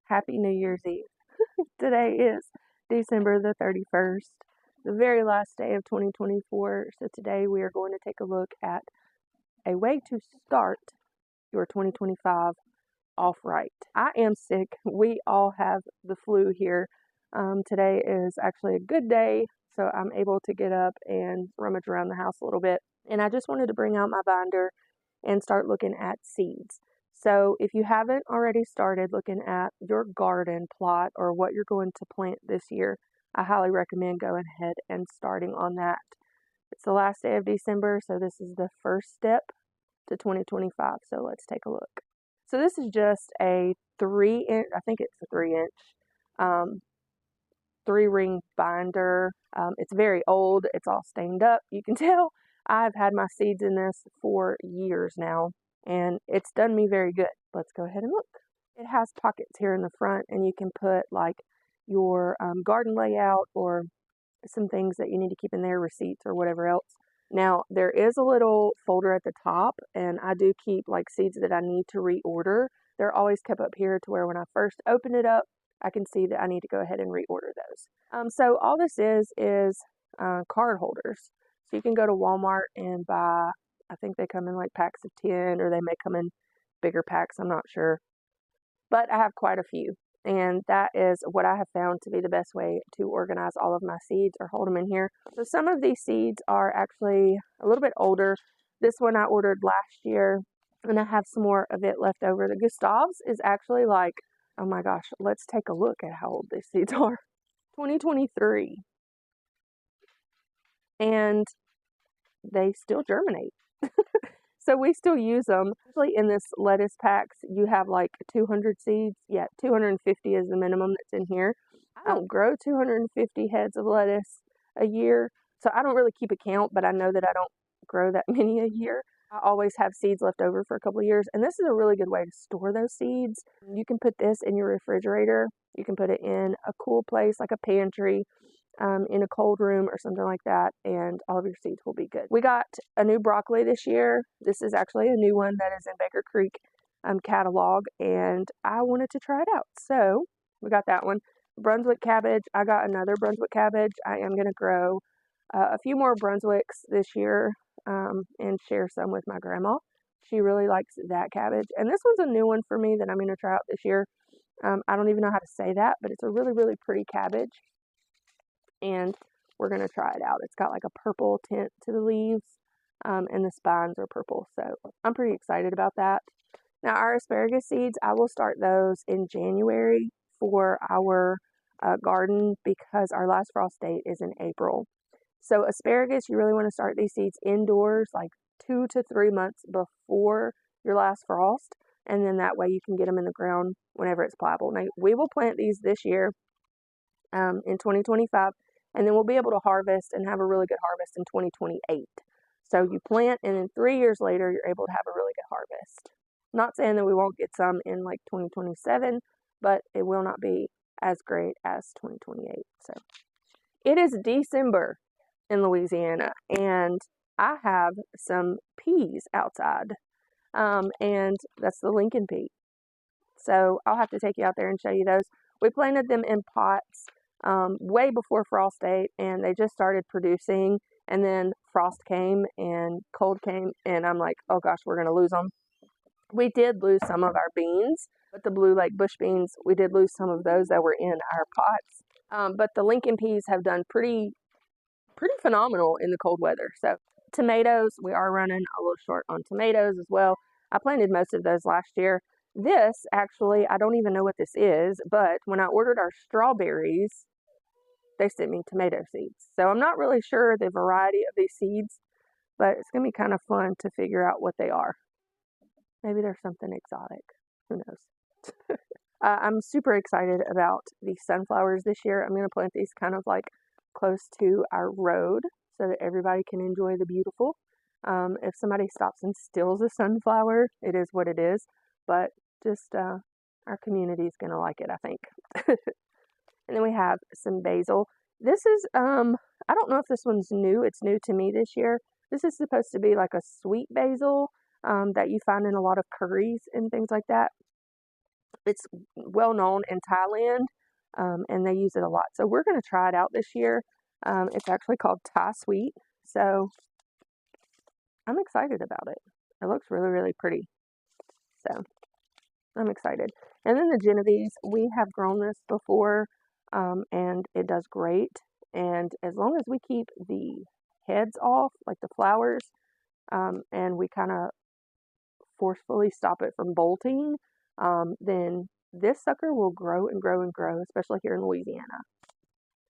Happy New Year's Eve. Today is December the 31st, the very last day of 2024. So today we are going to take a look at a way to start your 2025 off right. I am sick. We all have the flu here. Today is actually a good day, so I'm able to get up and rummage around the house a little bit. And I just wanted to bring out my binder and start looking at seeds. So if you haven't already started looking at your garden plot or what you're going to plant this year, I highly recommend going ahead and starting on that. It's the last day of December, so this is the first step to 2025. So let's take a look. So this is just a 3-inch, I think it's a 3-inch, 3-ring binder. It's very old. It's all stained up. You can tell I've had my seeds in this for years now, and it's done me very good. Let's go ahead and look. It has pockets here in the front, and you can put like your garden layout or some things that you need to keep in there, receipts or whatever else. Now, there is a little folder at the top, and I do keep like seeds that I need to reorder. They're always kept up here to where when I first open it up, I can see that I need to go ahead and reorder those. So all this is card holders. So you can go to Walmart and buy, I think they come in like packs of 10, or they may come in bigger packs, I'm not sure. But I have quite a few, and that is what I have found to be the best way to organize all of my seeds or hold them in here. So some of these seeds are actually a little bit older. This one I ordered last year, and I have some more of it left over. The Gustavs is actually like, oh my gosh, let's take a look at how old these seeds are. 2023. And they still germinate. So we still use them. Usually in this lettuce packs, you have like 200 seeds. Yeah, 250 is the minimum that's in here. I don't grow 250 heads of lettuce a year, so I don't really keep a count, but I know that I don't grow that many a year. I always have seeds left over for a couple of years, and this is a really good way to store those seeds. You can put this in your refrigerator. You can put it in a cool place like a pantry, in a cold room or something like that, and all of your seeds will be good. We got a new broccoli this year. This is actually a new one that is in Baker Creek catalog, and I wanted to try it out. So we got that one. Brunswick cabbage. I got another Brunswick cabbage. I am going to grow a few more Brunswicks this year and share some with my grandma. She really likes that cabbage. And this one's a new one for me that I'm going to try out this year. I don't even know how to say that, but it's a really, really pretty cabbage. And we're going to try it out. It's got like a purple tint to the leaves, and the spines are purple. So I'm pretty excited about that. Now, our asparagus seeds, I will start those in January for our garden because our last frost date is in April. So asparagus, you really want to start these seeds indoors like 2 to 3 months before your last frost. And then that way you can get them in the ground whenever it's pliable. Now, we will plant these this year in 2025. And then we'll be able to harvest and have a really good harvest in 2028. So you plant, and then 3 years later, you're able to have a really good harvest. Not saying that we won't get some in like 2027, but it will not be as great as 2028. So it is December in Louisiana, and I have some peas outside, and that's the Lincoln pea. So I'll have to take you out there and show you those. We planted them in pots way before frost date, and they just started producing, and then frost came and cold came, and I'm like, oh gosh, we're going to lose them. We did lose some of our beans, but the Blue Lake bush beans, we did lose some of those that were in our pots. But the Lincoln peas have done pretty phenomenal in the cold weather. So tomatoes, we are running a little short on tomatoes as well. I planted most of those last year. This, actually, I don't even know what this is, but when I ordered our strawberries, they sent me tomato seeds. So I'm not really sure the variety of these seeds, but it's going to be kind of fun to figure out what they are. Maybe there's something exotic. Who knows? I'm super excited about these sunflowers this year. I'm going to plant these kind of like close to our road so that everybody can enjoy the beautiful. If somebody stops and steals a sunflower, it is what it is. But just our community is going to like it, I think. And then we have some basil. This is, I don't know if this one's new. It's new to me this year. This is supposed to be like a sweet basil that you find in a lot of curries and things like that. It's well known in Thailand, and they use it a lot. So we're going to try it out this year. It's actually called Thai Sweet. So I'm excited about it. It looks really, really pretty. So I'm excited. And then the Genovese, we have grown this before, and it does great. And as long as we keep the heads off, like the flowers, and we kind of forcefully stop it from bolting, then this sucker will grow and grow and grow, especially here in Louisiana.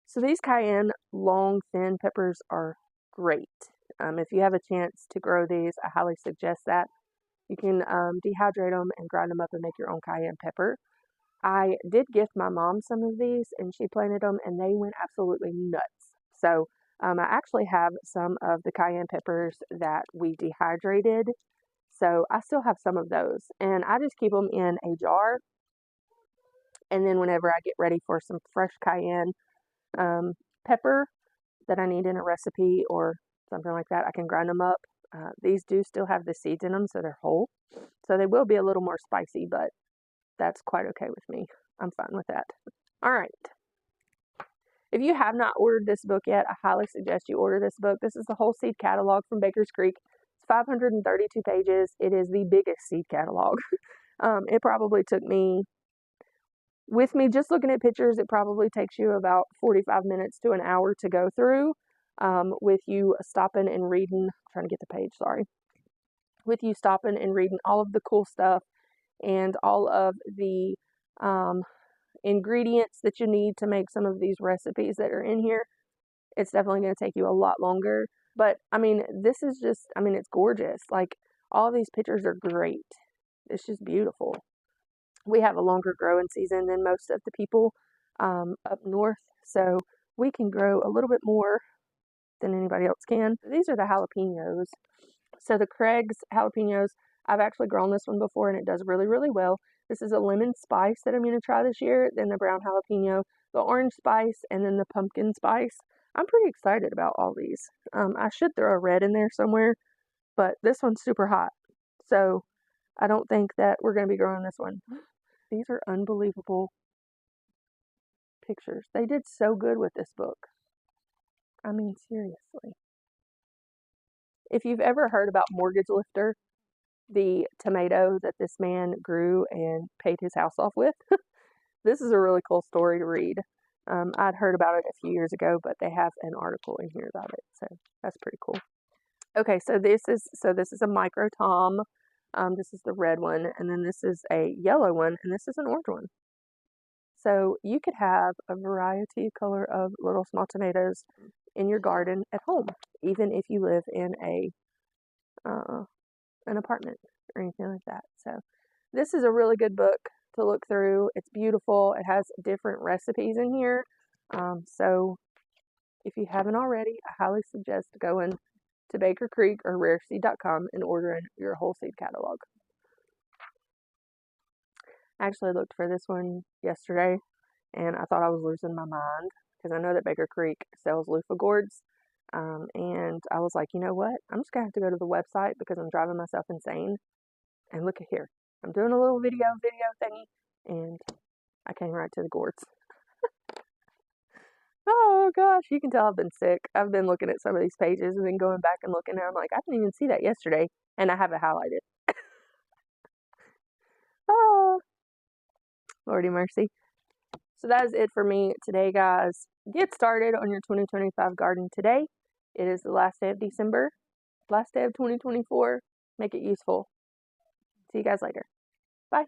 So these cayenne long thin peppers are great. If you have a chance to grow these, I highly suggest that. You can dehydrate them and grind them up and make your own cayenne pepper. I did gift my mom some of these, and she planted them, and they went absolutely nuts. So I actually have some of the cayenne peppers that we dehydrated. So I still have some of those, and I just keep them in a jar. And then whenever I get ready for some fresh cayenne pepper that I need in a recipe or something like that, I can grind them up. These do still have the seeds in them, so they're whole. So they will be a little more spicy, but that's quite okay with me. I'm fine with that. All right. If you have not ordered this book yet, I highly suggest you order this book. This is the whole seed catalog from Baker's Creek. It's 532 pages. It is the biggest seed catalog. It probably took me, with me just looking at pictures, it probably takes you about 45 minutes to an hour to go through, with you stopping and reading. I'm trying to get the page, sorry. With you stopping and reading all of the cool stuff and all of the ingredients that you need to make some of these recipes that are in here. It's definitely going to take you a lot longer. But, I mean, this is just, I mean, it's gorgeous. Like, all these pictures are great. It's just beautiful. We have a longer growing season than most of the people up north, so we can grow a little bit more than anybody else can. These are the jalapenos. So the Craig's jalapenos, I've actually grown this one before, and it does really, really well. This is a lemon spice that I'm going to try this year, then the brown jalapeno, the orange spice, and then the pumpkin spice. I'm pretty excited about all these. I should throw a red in there somewhere, but this one's super hot. So I don't think that we're going to be growing this one. These are unbelievable pictures. They did so good with this book. I mean, seriously. If you've ever heard about Mortgage Lifter, the tomato that this man grew and paid his house off with, this is a really cool story to read. I'd heard about it a few years ago, but they have an article in here about it, so that's pretty cool. Okay, so this is a micro tom. This is the red one, and then this is a yellow one, and this is an orange one. So you could have a variety color of little small tomatoes in your garden at home, even if you live in an apartment or anything like that. So this is a really good book to look through. It's beautiful. It has different recipes in here. So if you haven't already, I highly suggest going to Baker Creek or rareseed.com and ordering your whole seed catalog. I actually looked for this one yesterday, and I thought I was losing my mind because I know that Baker Creek sells loofah gourds. And I was like, you know what? I'm just going to have to go to the website because I'm driving myself insane. And look at here. I'm doing a little video thingy, and I came right to the gourds. Oh gosh, you can tell I've been sick. I've been looking at some of these pages and then going back and looking, and I'm like, I didn't even see that yesterday, and I have it highlighted. Oh, Lordy mercy. So that is it for me today, guys. Get started on your 2025 garden today. It is the last day of December, last day of 2024. Make it useful. See you guys later. Bye.